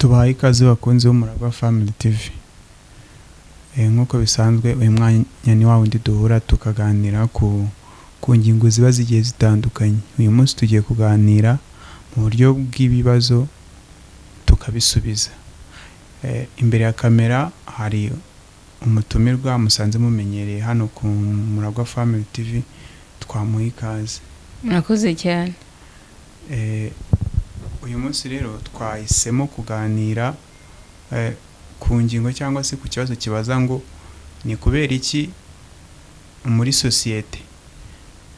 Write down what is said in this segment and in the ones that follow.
Tubahaye ikaze bakunzi b'Umuragwa Family TV. Nk'uko bisanzwe uyu mwanya ni wa wundi duhura tukaganira ku ngingo ziba zigiye zitandukanye. Uyu munsi tugiye kuganira mu buryo bw'ibibazo tukabisubiza. Imbere ya kamera hari umutumirwa musanze mumenyereye hano ku Umuragwa Family TV, twamuha ikaze. Murakoze cyane. Uyu munsi rero twahisemo kuganira ku ngingo cyangwa se ku kibazo kibaza ngo ni kubera iki muri societe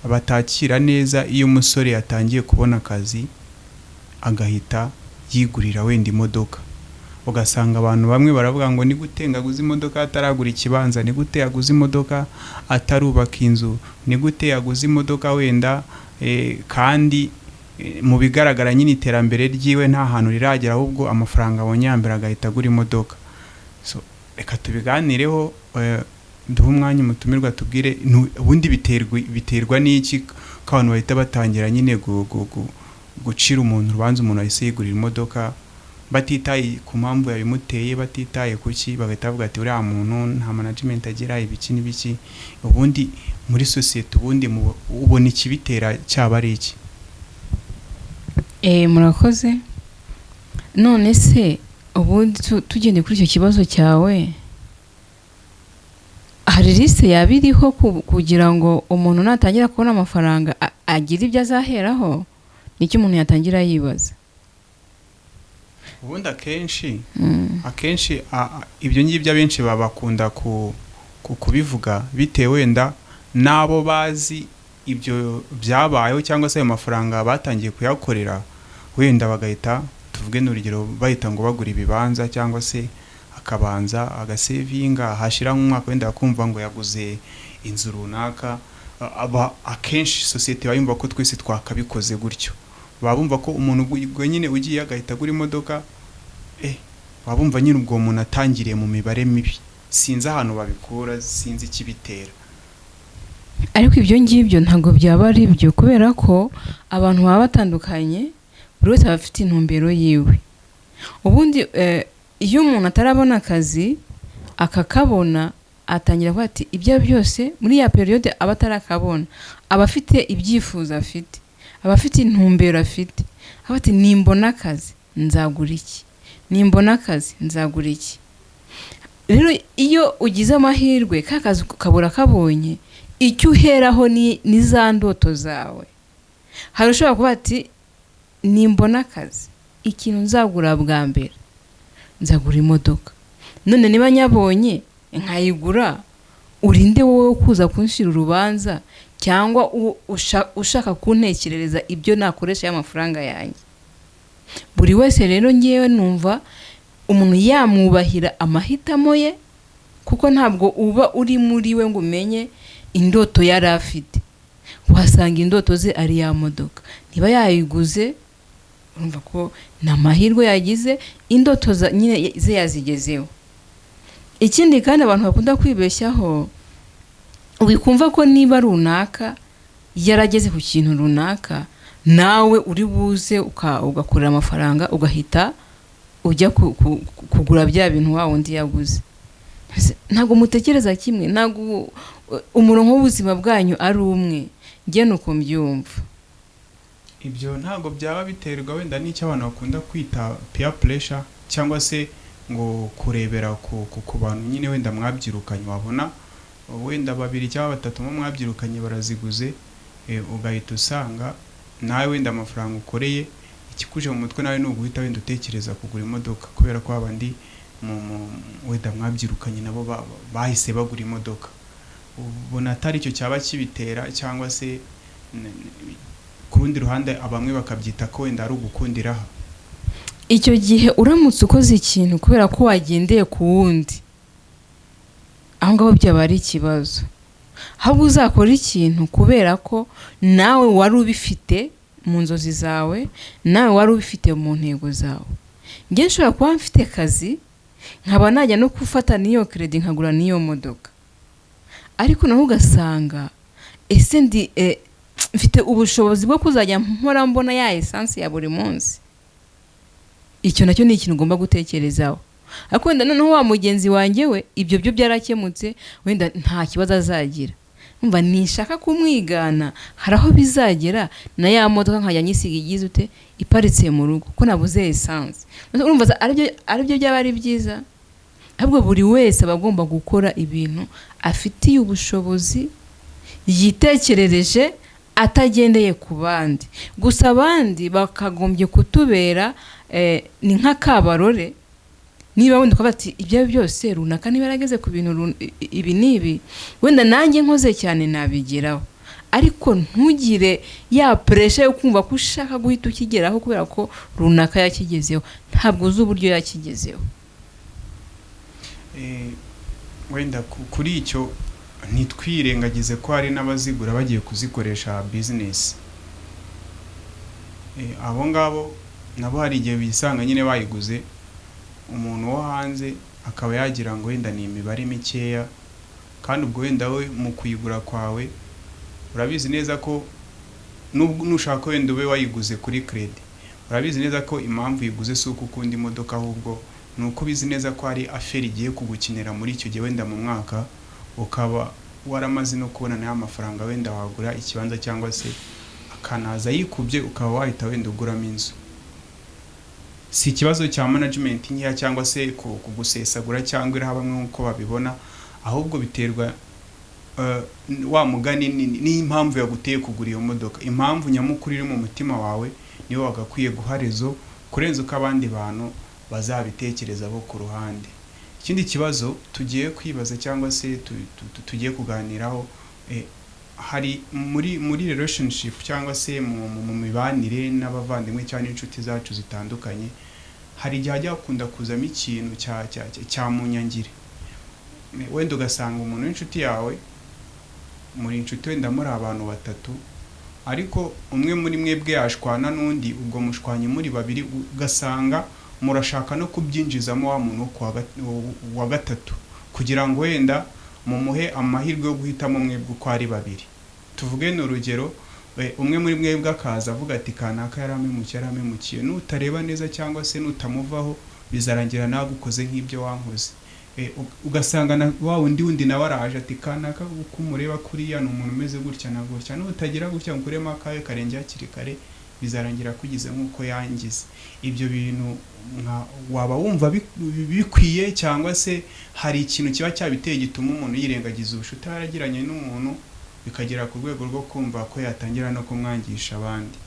abatakira neza iyo umusore yatangiye kubona akazi agahita yigurira wenda imodoka. Ugasanga abantu bamwe baravuga ngo ni gute ngaguze imodoka ataragura ikibanza, ni gute yaguze imodoka atarubaka inzu, ni gute yaguze imodoka wenda kandi mu bigaragara nyine iterambere ryiwe nta hantu riragera, ahubwo amafaranga abonye yambere agahita agura imodoka. So reka tubiganireho, duhe umwanya umutumirwa tubwire ubundi biterwa n'iki ko abantu bahita batangira nyine gucira umuntu urubanza umuntu ahise yigurira imodoka batitaye ku mpamvu yabimuteye, batitaye kuki, bagahita bavuga ati uriya muntu nta management agira ibiki n'ibiki. Ubundi muri societe ubundi ubona ikibitera cyaba ari iki? Murakoze. None se ubundi tugende kuri icyo kibazo cyawe, hari liste yabiriho kugira ngo umuntu natangira kubona amafaranga agira ibyo azaheraho? Nicyo umuntu yatangira yibaza. Ubundi akenshi ibyo ngibyo abenshi babakunda kubivuga bitewe wenda nabo bazi ibyo byabayeho cyangwa se ayo mafaranga batangiye kuyakorera, wenda bagahita tuvuge n'urugero bahita ngo bagura ibibanza cyangwa se akabanza agasevinga, hashira nk'umwaka wenda akumva ngo yaguze inzu runaka. Akenshi societe bayumva ko twese twakabikoze gutyo, babumva ko umuntu nyine ugiye agahita agura imodoka, babumva nyine ubwo umuntu atangiriye mu mibare mibi. Sinzi ahantu babikura, sinzi ikibitera. Ariko ibyo ngibyo ntabwo byaba ari byo, kubera ko abantu baba batandukanye, buri wese aba afite intumbero yiwe. Ubundi iyo umuntu atarabona akazi akakabona, atangira kuvuga ati ibyo byose muri ya periode aba atarakabona, aba afite ibyifuzo afite, aba afite intumbero afite. Aba ati nimbona akazi nzagura iki, nimbona akazi nzagura iki. Rero iyo ugize amahirwe kakazi ukabura kabonye, icyo uheraho ni za ndoto zawe. Hari ushobora kuba ati nimbona akazi ikintu nzagura bwa mbere nzagura imodoka. None niba nyabonye nkayigura, urinde wowe kuza kunshira urubanza cyangwa ushaka kuntekerereza ibyo nakoresha y'amafaranga yanjye. Buri wese rero ngiyewe numva umuntu yamwubahira amahitamo ye, kuko ntabwo uba uri muri we ngo umenye indoto yari afite. Uhasanga indoto ze ari ya modoka, niba yayiguze urumva ko na mahirwe yagize, indoto nyine ze yazigezeho. Ikindi kandi abantu bakunda kwibeshyaho, wikumva ko niba runaka yarageze ku kintu runaka, nawe uri buze ugakorera amafaranga ugahita ujya kugura bya bintu wa wundi yaguze. Ntabwo mutekereza kimwe, ntabwo umurongo w'ubuzima bwanyu ari umwe. Njye nuko mbyumva. Ibyo ntabwo byaba biterwa wenda n'icyo abantu bakunda kwita peer pressure, cyangwa se ngo kurebera ku bantu nyine wenda mwabyirukanye. Wabona wenda babiri cyangwa batatu mwabyirukanye baraziguze, ugahita usanga nawe wenda amafaranga ukoreye ikikuje mu mutwe nawe n'uguhita wenda utekereza kugura imodoka, kubera ko abandi wenda mwabyirukanye nabo bahise bagura imodoka. Ubona atari icyo cyaba kibitera, cyangwa se ku rundi ruhande abamwe bakabyita ko wenda ari ugukundiraho. Icyo gihe uramutse ukoze ikintu kubera ko wagendeye ku wundi, aho ngaho byaba ari ikibazo. Ahubwo uzakora ikintu kubera ko nawe wari ubifite mu nzozi zawe, nawe wari ubifite mu ntego zawe. Njye nshobora kuba mfite akazi nkaba najya no gufata n'iyo credit nkagura n'iyo modoka, ariko naho ugasanga mfite ubushobozi bwo kuzajya mpora mbona ya essence ya buri munsi. icyo nacyo ni ikintu ugomba gutekerezaho. ariko wenda noneho wa mugenzi wanjye we ibyo byo byarakemutse, wenda nta kibazo azagira. Umva nishaka kumwigana hari aho bizagera na ya modoka nkajya nyisiga igize ute iparitse mu rugo ko nabuze essence. Urumva aribyo byaba ari byiza. Ahubwo buri wese abagomba gukora ibintu afitiye ubushobozi, yitekerereje, atagendeye ku bandi. Gusa abandi bakagombye kutubera ni nk'akabarore. Niba wundi ko bati ibyo byose runaka niba yarageze ku bintu ibi nibi, wenda nanjye nkoze cyane nabigeraho, ariko ntugire ya pressure yo kumva ko ushaka guhita ukigeraho kubera ko runaka yakigezeho. Ntabwo uzi uburyo yakigezeho. Wenda kuri icyo ntitwirengagize ko hari n'abazigura bagiye kuzikoresha business. Abo ngabo nabo hari igihe bisanga nyine bayiguze umuntu wo hanze akaba yagira ngo wenda ni imibare mikeya, kandi ubwo wenda we mu kuyigura kwawe urabizi neza ko nushaka wenda ube wayiguze kuri credit, urabizi neza ko impamvu yiguze si uko ukunda imodoka, ahubwo nuko bizi neza ko hari aferi igiye kugukinira muri icyo gihe wenda mu mwaka, ukaba waramaze no kubona nayo amafaranga wenda wagura ikibanza cyangwa se akanaza yikubye ukaba wahita wenda uguramo inzu. Si ikibazo cya management nkiya cyangwa se kugusesagura cyangwa iraha bamwe nkuko babibona, ahubwo biterwa wa mugani ni impamvu yaguteye kugura iyo modoka. Impamvu nyamukuru iri mu mutima wawe niyo wagakwiye guharezo kurenza uko abandi bantu bazabitekereza bo ku ruhande. Ikindi kibazo tugiye kwibaza cyangwa se tugiye kuganiraho, hari muri relationship cyangwa se mu mibanire n'abavandimwe cyane inshuti zacu zitandukanye, hari igihe hajya kunda kuzamo ikintu cya munyangire. Wenda ugasanga umuntu w'inshuti yawe muri inshuti wenda muri abantu batatu, ariko umwe muri mwebwe yashwana n'undi, ubwo mushwanye muri babiri, ugasanga murashaka no kubyinjizamo wa muntu wa gatatu kugira ngo wenda mumuhe amahirwe yo guhitamo mwebwe uko ari babiri. Tuvuge n'urugero, umwe muri mwebwe akaza avuga ati kanaka yaramemukiye, nutareba neza cyangwa se nutamuvaho bizarangira nawe ukoze nk'ibyo wankoze. Ugasanga na wa undi nawe araje ati kanaka uko umureba kuriya ni umuntu umeze gutya na gutya, nutagira gutya nkuremo akawe karenge hakiri kare bizarangira kugize nk'uko yangize. Ibyo bintu waba wumva bikwiye cyangwa se hari ikintu kiba cyabiteye gituma umuntu yirengagiza ubushuti yaragiranye n'umuntu bikagera ku rwego rwo kumva ko yatangira no kumwangisha abandi?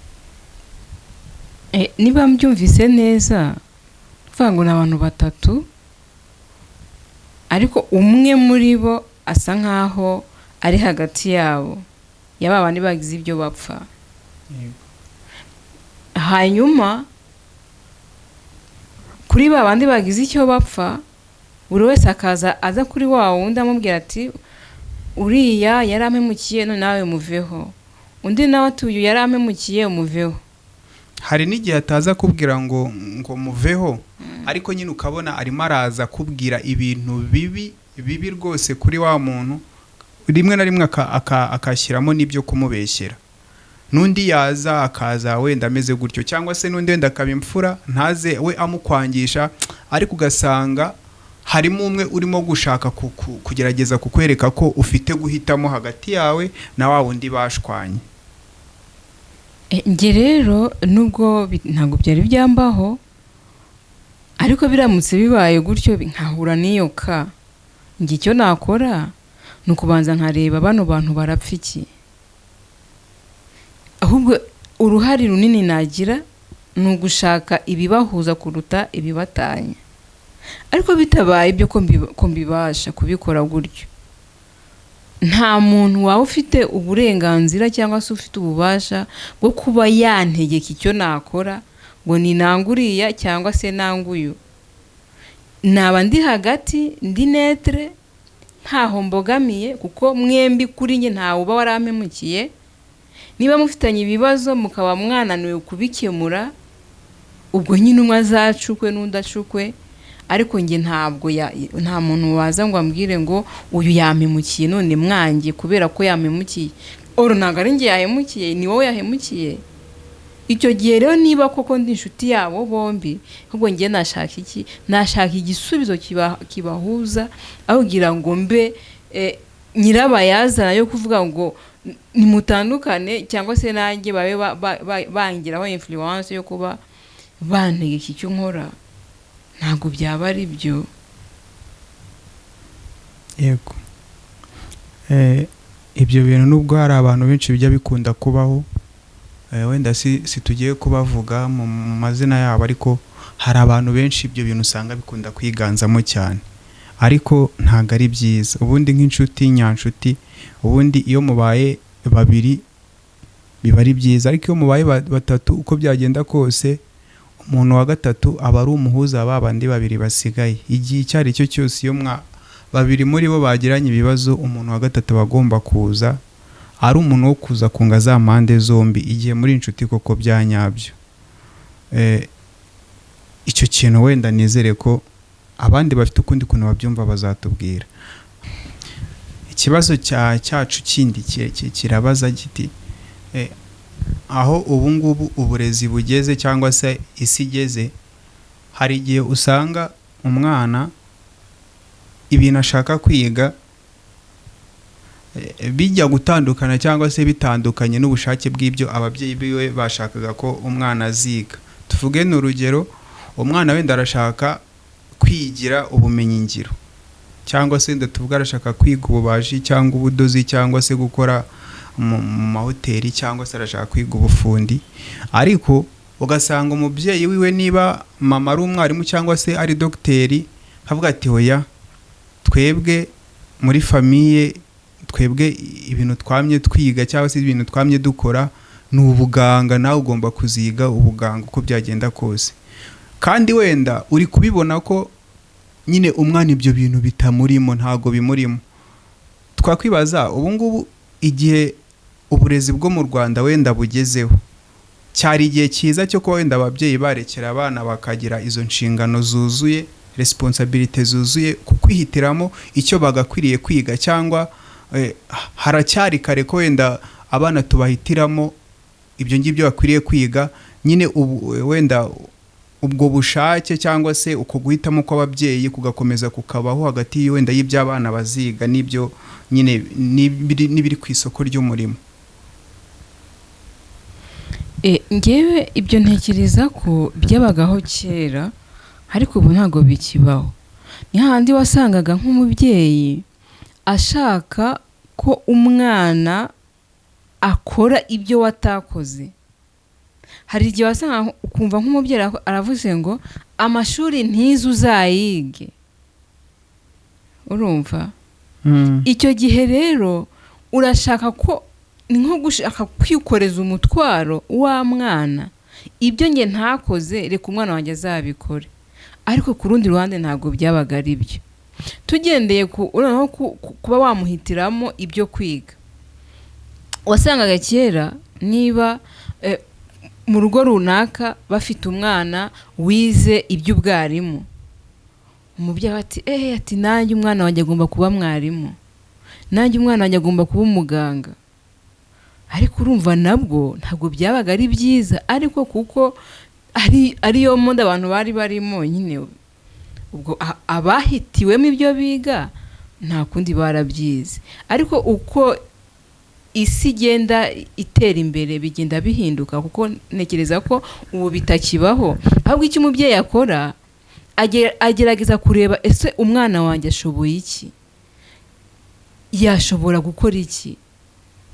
Niba mbyumvise neza, tuvuga ngo ni abantu batatu, ariko umwe muri bo asa nkaho ari hagati yabo yaba abandi bagize ibyo bapfa. Hanyuma kuri babandi bagize icyo bapfa, buri wese akaza aza kuri wa wundi amubwira ati uriya yaramemukiye none nawe muveho, undi nawe atuye yaramemukiye umuveho. Hari n'igihe ataza kubwira ngo muveho, ariko nyine ukabona arimo araza kubwira ibintu bibi rwose kuri wa muntu, rimwe na rimwe akashyiramo n'ibyo kumubeshyera. Nundi yaza akaza wenda ameze gutyo, cyangwa se nundi wenda akabimfura ntaze we amukwangisha, ariko ugasanga harimo umwe urimo gushaka kugerageza kukwereka ko ufite guhitamo hagati yawe na wa wundi bashwanye. Nge rero nubwo ntabwo byari byambaho, ariko biramutse bibaye gutyo nkahura n'iyo ka, nge icyo nakora ni ukubanza nkareba bano bantu barapfa iki. Ahubwo uruhare runini nagira ni ugushaka ibibahuza kuruta ibibatanya. Ariko bitabaye ibyo ko mbibasha kubikora gutyo, nta muntu waba ufite uburenganzira cyangwa se ufite ububasha bwo kuba yantegeka icyo nakora ngo ni nanguriya cyangwa se nanguyu. Naba ndi hagati, ndi netre, ntaho mbogamiye, kuko mwembi kuri nge ntawe uba waramemukiye. Niba mufitanye ibibazo mukaba mwananiwe kubikemura, ubwo nyine umwe azacukwe n'undi acukwe. Ariko nge nta muntu waza ngo ambwire ngo uyu yamemukiye none mwange kubera ko yamemukiye. Oro ntabwo ari nge yahemukiye, ni wowe yahemukiye. icyo gihe rero niba koko ndi inshuti yabo bombi ahubwo ngiye nashaka igisubizo kibahuza aho kugira ngo mbe nyirabayazana yo kuvuga ngo nimutandukane cyangwa se nanjye babe bangiraho influence yo kuba bantegeka icyo nkora. Ntabwo byaba ari byo. Yego. Ibyo bintu nubwo hari abantu benshi bijya bikunda kubaho, wenda si tugiye kubavuga mu mazina yabo, ariko hari abantu benshi ibyo bintu usanga bikunda kwiganzamo cyane, ariko ntabwo ari byiza. Ubundi nk'inshuti nyanshuti, ubundi iyo mubaye babiri biba ari byiza, ariko iyo mubaye batatu uko byagenda kose umuntu wa gatatu aba ari umuhuza babandi babiri basigaye. Igihe icyo ari cyo cyose iyo babiri muri bo bagiranye ibibazo, umuntu wa gatatu bagomba kuza ari umuntu wo kuza kunga za mpande zombi igihe muri inshuti koko byanyabyo. Icyo kintu wenda nizere ko abandi bafite ukundi kuntu babyumva bazatubwira. Ikibazo cyacu kindi kirabaza giti aho ubu ngubu uburezi bugeze cyangwa se isi igeze, hari igihe usanga umwana ibintu ashaka kwiga bijya gutandukana cyangwa se bitandukanye n'ubushake bw'ibyo ababyeyi biwe bashakaga ko umwana aziga. Tuvuge n'urugero, umwana wenda arashaka kwigira ubumenyi ngiro, cyangwa se tuvuga arashaka kwiga ububaji cyangwa ubudozi cyangwa se gukora mu mahoteli, cyangwa se arashaka kwiga ubufundi, ariko ugasanga umubyeyi wiwe niba mama ari umwarimu cyangwa se ari dogiteri havuga ati oya, twebwe muri famiye, twebwe ibintu twamye twiga cyangwa se ibintu twamye dukora ni ubuganga, nawe ugomba kuziga ubuganga uko byagenda kose. Kandi wenda uri kubibona ko nyine umwana ibyo bintu bitamurimo, ntago bimurimo. Twakwibaza ubu ngubu igihe uburezi bwo mu Rwanda wenda bugezeho, cyari igihe cyiza cyo kuba wenda ababyeyi barekera abana bakagira izo nshingano zuzuye, responsibility zuzuye ku kwihitiramo icyo bagakwiriye kwiga, cyangwa haracyari kare ko wenda abana tubahitiramo ibyo ngibyo bakwiriye kwiga, nyine wenda ubwo bushake cyangwa se uko guhitamo kw'ababyeyi kugakomeza kukabaho hagati wenda y'iby'abana baziga n'ibyo nyine n'ibiri ku isoko ry'umurimo. Ngewe ibyo ntekereza ko byabagaho kera, ariko ubu ntabwo bikibaho. Ni handi wasangaga nk'umubyeyi ashaka ko umwana akora ibyo watakoze. Hari igihe wasanga ukumva nk'umubyeyi aravuze ngo amashuri ntize uzayige, urumva? Icyo gihe rero urashaka ko ni nko gushaka kwikoreza umutwaro wa mwana, ibyo nge ntakoze reka umwana wanjye azabikore. Ariko ku rundi ruhande ntabwo byabaga ari byo. Tugendeye kuba wamuhitiramo ibyo kwiga, wasangaga kera niba mu rugo runaka bafite umwana wize iby'ubwarimu, umubyeyi ati nanjye umwana wanjye agomba kuba mwarimu, nanjye umwana wanjye agomba kuba umuganga. Ariko urumva nabwo ntabwo byabaga ari byiza, ariko kuko ariyo monde abantu bari barimo nyine, ubwo abahitiwemo ibyo biga nta kundi barabyize. Ariko uko isi igenda itera imbere bigenda bihinduka, kuko ntekereza ko ubu bitakibaho. Ahubwo icyo umubyeyi akora agerageza kureba ese umwana wanjye ashoboye iki, yashobora gukora iki,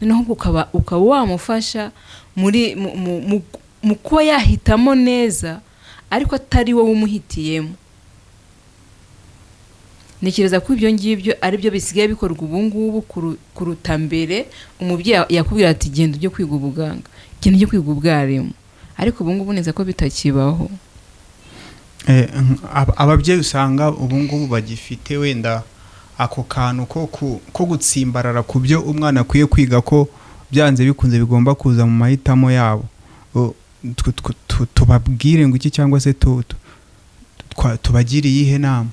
noneho ukaba wamufasha mu kuba yahitamo neza, ariko atari wowe umuhitiyemo. Ntekereza ko ibyo ngibyo ari byo bisigaye bikorwa ubu ngubu kuruta mbere. Umubyeyi yakubwira ati genda ujye kwiga ubuganga, genda ujye kwiga ubwarimu, ariko ubu ngubu neza ko bitakibaho. Ababyeyi usanga ubu ngubu bagifite wenda ako kantu ko gutsimbarara ku byo umwana akwiye kwiga, ko byanze bikunze bigomba kuza mu mahitamo yabo. Tubabwire ngo iki, cyangwa se tubagire iyihe nama?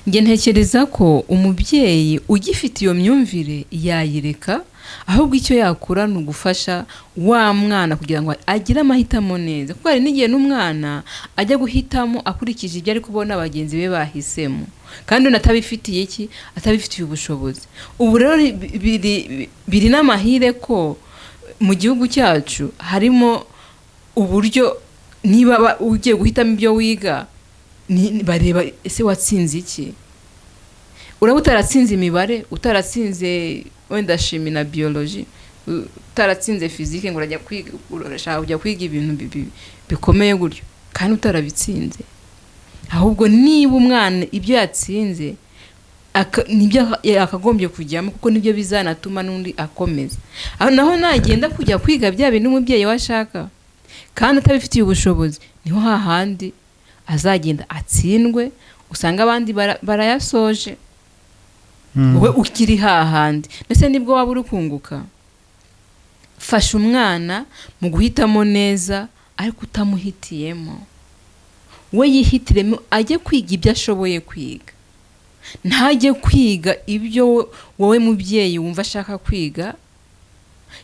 Nge ntekereza ko umubyeyi ugifite iyo myumvire yayireka ahubwo icyo yakora ni ugufasha wa mwana kugira ngo agire amahitamo neza, kuko hari n'igihe n'umwana ajya guhitamo akurikije ibyo ari kubona bagenzi be bahisemo kandi unatabifitiye atabifitiye ubushobozi. Ubu rero biri n'amahire ko mu gihugu cyacu harimo uburyo niba ugiye guhitamo ibyo wiga bareba ese watsinze iki. Uraba utaratsinze imibare, utaratsinze wenda chimie na biology, utaratsinze physique ngo urajya kwiga, urashaka kujya kwiga ibintu bikomeye gutyo kandi utarabitsinze. Ahubwo niba umwana ibyo yatsinze nibyo akagombye kujyamo, kuko nibyo bizanatuma n'undi akomeza. Naho nagenda kujya kwiga bya bintu umubyeyi washaka kandi atabifitiye ubushobozi, niho hahandi azagenda atsindwe, usanga abandi barayasoje, wowe ukiri hahandi. Ndetse nibwo waba uri kunguka. Fasha umwana mu guhitamo neza ariko utamuhitiyemo, we yihitiremo, ajye kwiga ibyo ashoboye kwiga, ntajye kwiga ibyo wowe mubyeyi wumva ashaka kwiga,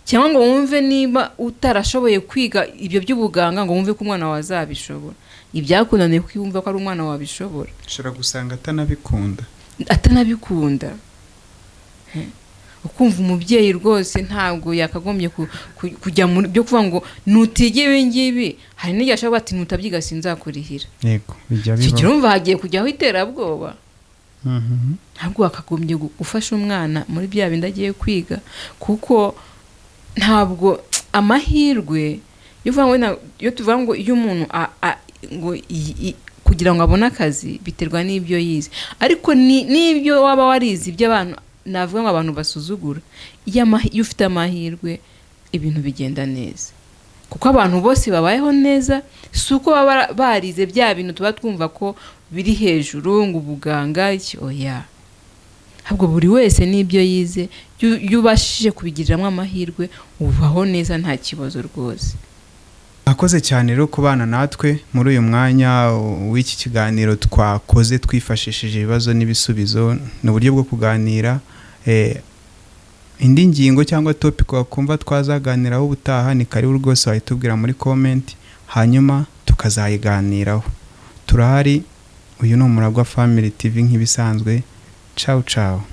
cyangwa ngo wumve niba utarashoboye kwiga ibyo by'ubuganga ngo wumve ko umwana wawe azabishobora. Ibyakunaniye ko wumva ko ari umwana wabishobora, ushobora gusanga atanabikunda. Ukumva umubyeyi rwose ntabwo yakagombye kujya mu byo kuvuga ngo nutige ibi ngibi. Hari n'igihe ashobora ati nutabyiga sinzakurihira. Yego, bijya bibaho. Kirumva hagiye kujyaho iterabwoba. Ntabwo wakagombye gufasha umwana muri bya bindi agiye kwiga, kuko ntabwo amahirwe yo tuvuga ngo iyo umuntu ngo kugira ngo abone akazi biterwa n'ibyo yize, ariko n'ibyo waba warize iby'abantu navuga ngo abantu basuzugura. Iyo ufite amahirwe ibintu bigenda neza, kuko abantu bose babayeho neza, si uko baba barize bya bintu tuba twumva ko biri hejuru ngo ubuganga oya. Ahubwo buri wese n'ibyo yize yubashije kubigiriramo amahirwe ubaho neza nta kibazo rwose. Akoze cyane rero kubana natwe muri uyu mwanya w'iki kiganiro twakoze twifashishije ibibazo n'ibisubizo n'uburyo bwo kuganira. Indi ngingo cyangwa topic wakumva twazaganiraho ubutaha ni karibu rwose wahitubwira muri comment, hanyuma tukazayiganiraho. Turahari. Uyu ni Umuragwa Family TV nk'ibisanzwe. Ciao ciao.